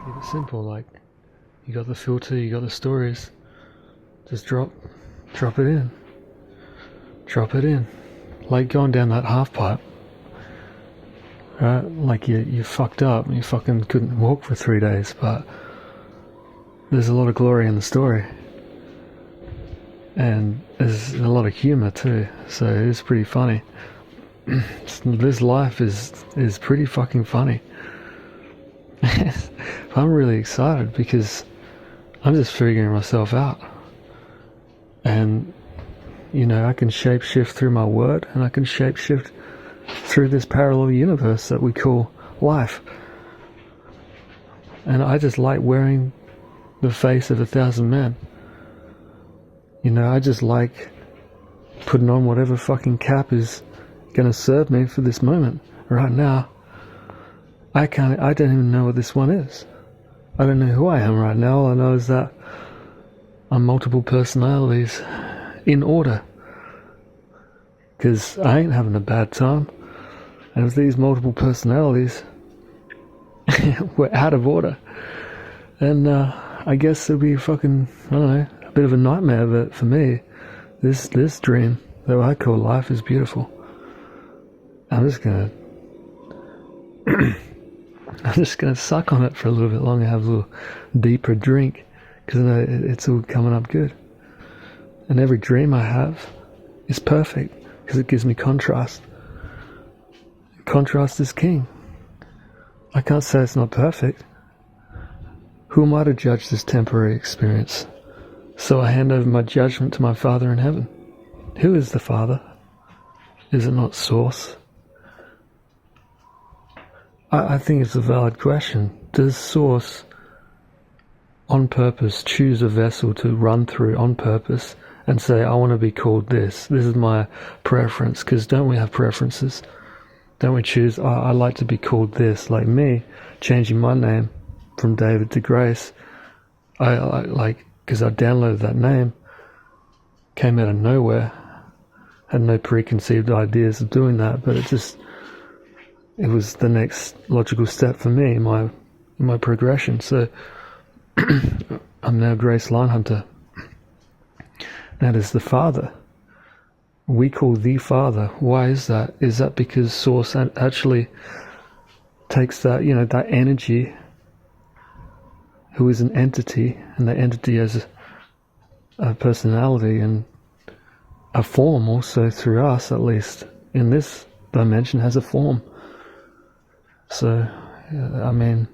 Keep it simple. Like, you got the filter, you got the stories. Just drop it in. Drop it in. Like going down that half pipe. Right? Like you fucked up. You fucking couldn't walk for 3 days, but there's a lot of glory in the story. And there's a lot of humour too. So it's pretty funny. This life is pretty fucking funny. I'm really excited because I'm just figuring myself out. And, you know, I can shapeshift through my word, and I can shapeshift through this parallel universe that we call life. And I just like wearing the face of 1,000 men. You know, I just like putting on whatever fucking cap is gonna serve me for this moment. Right now, I don't even know what this one is. I don't know who I am right now. All I know is that I'm multiple personalities in order. Because I ain't having a bad time. And if these multiple personalities were out of order, then I guess it'll be fucking, I don't know, a bit of a nightmare. But for me, this dream that I call life is beautiful. I'm just gonna suck on it for a little bit longer, have a little deeper drink, because I know it's all coming up good. And every dream I have is perfect, because it gives me contrast. Contrast is king. I can't say it's not perfect. Who am I to judge this temporary experience? So I hand over my judgment to my Father in heaven. Who is the Father? Is it not Source? I think it's a valid question. Does Source on purpose choose a vessel to run through on purpose and say, I want to be called this? This is my preference. Because don't we have preferences? Don't we choose, I like to be called this? Like me, changing my name from David to Grace. I like, because I downloaded that name, came out of nowhere, had no preconceived ideas of doing that, but it was the next logical step for me in my progression. So I'm now Grace Linehunter. That is the Father. We call the Father. Why is that? Is that because Source actually takes that, you know, that energy, who is an entity, and that entity has a personality and a form also through us, at least in this dimension, has a form. So, I mean,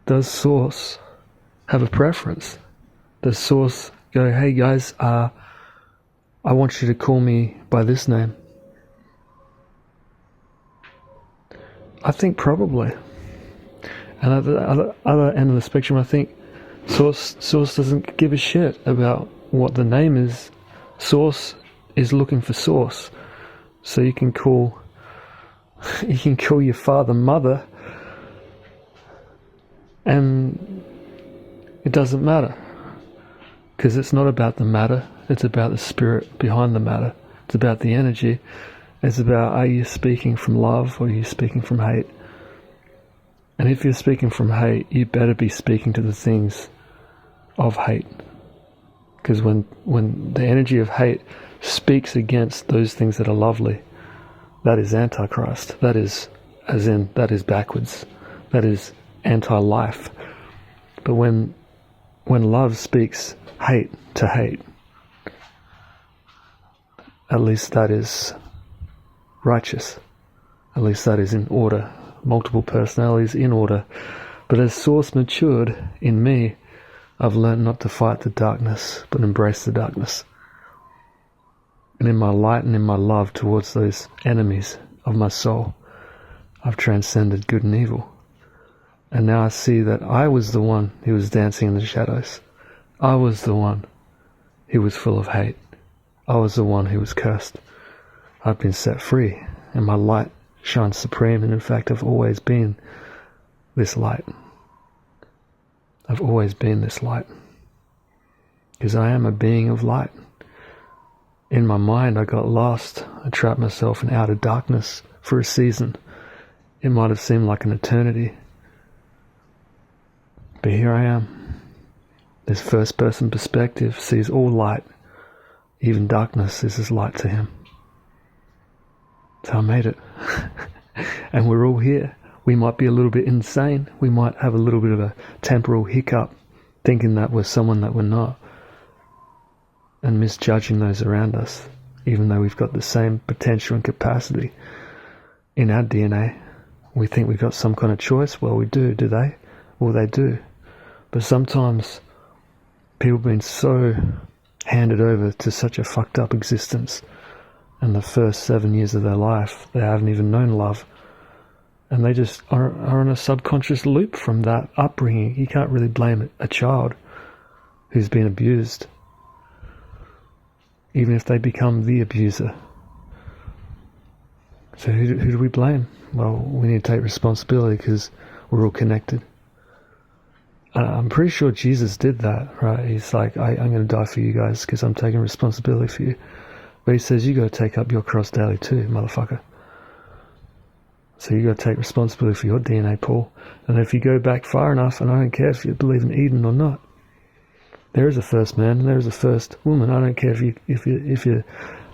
does Source have a preference? Does Source go, hey guys, I want you to call me by this name? I think probably. And at the other end of the spectrum, I think Source doesn't give a shit about what the name is. Source is looking for Source. So you can call your father Mother, and it doesn't matter, because it's not about the matter, it's about the spirit behind the matter. It's about the energy. It's about, are you speaking from love or are you speaking from hate? And if you're speaking from hate, you better be speaking to the things of hate, because when the energy of hate speaks against those things that are lovely, that is Antichrist. That is, as in, that is backwards. That is anti-life. But when love speaks hate to hate, at least that is righteous. At least that is in order. Multiple personalities in order. But as Source matured in me, I've learned not to fight the darkness, but embrace the darkness. And in my light and in my love towards those enemies of my soul, I've transcended good and evil. And now I see that I was the one who was dancing in the shadows. I was the one who was full of hate. I was the one who was cursed. I've been set free, and my light shines supreme, and in fact I've always been this light. I've always been this light. Because I am a being of light. In my mind I got lost. I trapped myself in outer darkness for a season. It might have seemed like an eternity. But here I am. This first-person perspective sees all light. Even darkness is as light to him. So I made it. And we're all here. We might be a little bit insane. We might have a little bit of a temporal hiccup, thinking that we're someone that we're not, and misjudging those around us, even though we've got the same potential and capacity in our DNA. We think we've got some kind of choice. Well, we do they? Well, they do. But sometimes people have been so handed over to such a fucked up existence, and the first 7 years of their life, they haven't even known love. And they just are in a subconscious loop from that upbringing. You can't really blame a child who's been abused, even if they become the abuser. So who do we blame? Well, we need to take responsibility because we're all connected. I'm pretty sure Jesus did that, right? He's like, I'm going to die for you guys because I'm taking responsibility for you. But he says, you got to take up your cross daily too, motherfucker. So you got to take responsibility for your DNA, Paul. And if you go back far enough, and I don't care if you believe in Eden or not, there is a first man and there is a first woman. I don't care if you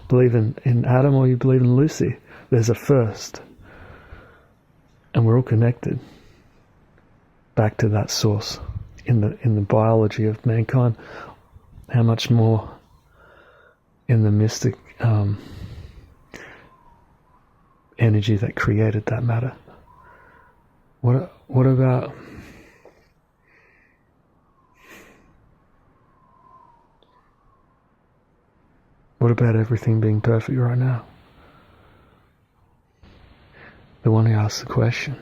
believe in Adam or you believe in Lucy. There's a first, and we're all connected back to that source in the biology of mankind. How much more in the mystic energy that created that matter. What about everything being perfect right now? The one who asks the question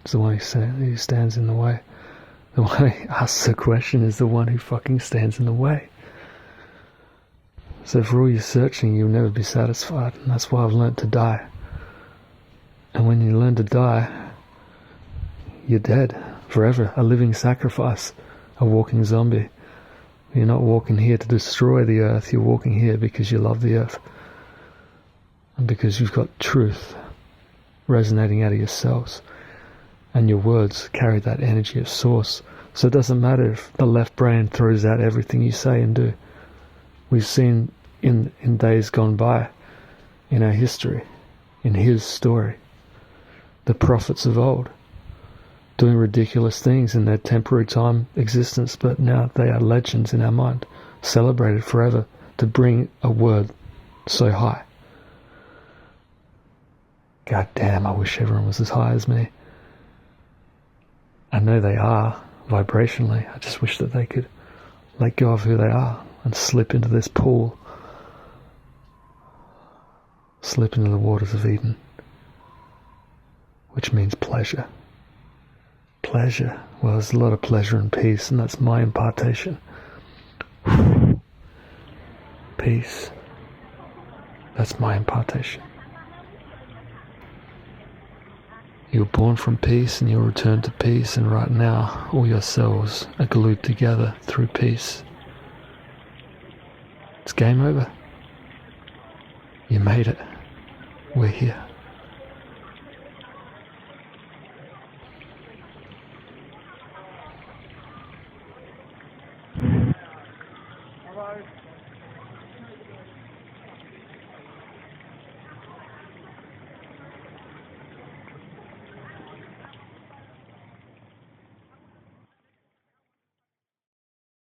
is the one who stands in the way. The one who asks the question is the one who fucking stands in the way. So for all your searching, you'll never be satisfied. And that's why I've learnt to die. And when you learn to die, you're dead forever. A living sacrifice. A walking zombie. You're not walking here to destroy the earth. You're walking here because you love the earth. And because you've got truth resonating out of your cells. And your words carry that energy of source. So it doesn't matter if the left brain throws out everything you say and do. We've seen in days gone by, in our history, in his story, the prophets of old doing ridiculous things in their temporary time existence, but now they are legends in our mind, celebrated forever to bring a word so high. God damn, I wish everyone was as high as me. I know they are, vibrationally. I just wish that they could let go of who they are and slip into this pool. Slip into the waters of Eden. Which means pleasure. Pleasure. Well, there's a lot of pleasure and peace, and that's my impartation. Peace. That's my impartation. You were born from peace and you'll return to peace, and right now all your cells are glued together through peace. It's game over. You made it. We're here. Hello.